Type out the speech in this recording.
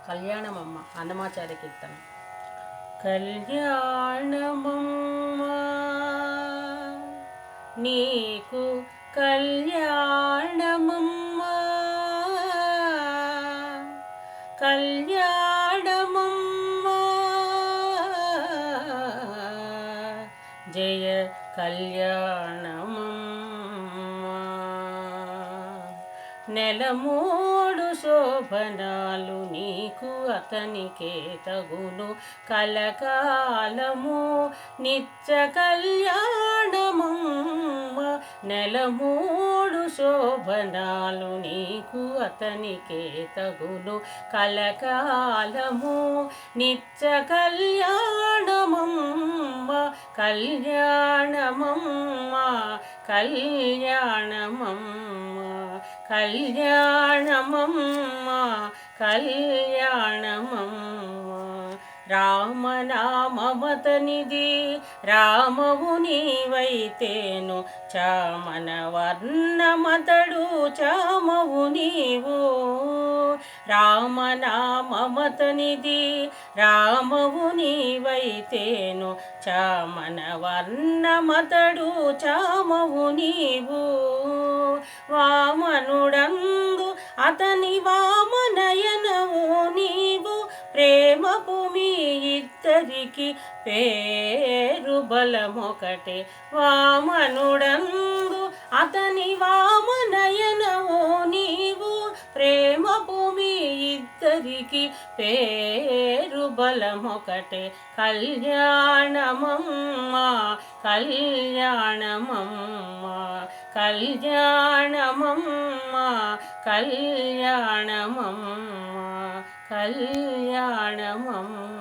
కళ్యాణమమ్మ అన్నమాచార్య కీర్తన. కళ్యాణమమ్మ నీకు కళ్యాణమమ్మ, కళ్యాణమమ్మ జయ కళ్యాణమమ్మ. నెలమూడు శోభనాలు నీకు అతనికే తగును, కలకాలము నిత్య కళ్యాణమమ్మ. నెలమూడు శోభనాలు నీకు అతనికే తగును, కలకాలము నిత్య కళ్యాణమమ్మ. కళ్యాణమమ్మ కళ్యాణమమ్మ కళ్యాణమమ్మ కళ్యాణమమ్మ. రామనామమతనిది రామవు నీవైతేను, చామన వర్ణమతడు చామవు నీవు. రామనామమతనిది రామవు నీవైతేను, చామన వర్ణమతడు చామవు నీవు. వామనుడందు అతని వామనయనవు నీవు, ప్రేమపు మీ ఇద్దరికి పేరు బలమొకటే. వామనుడందు అతని వామనయనవు నీవు, ప్రేమపు మీ ఇద్దరికి పేరు బలమొకటే. కళ్యాణమమ్మ కళ్యాణమమ్మ కళ్యాణమమ్మ కళ్యాణమమ్మ కళ్యాణమమ్మ.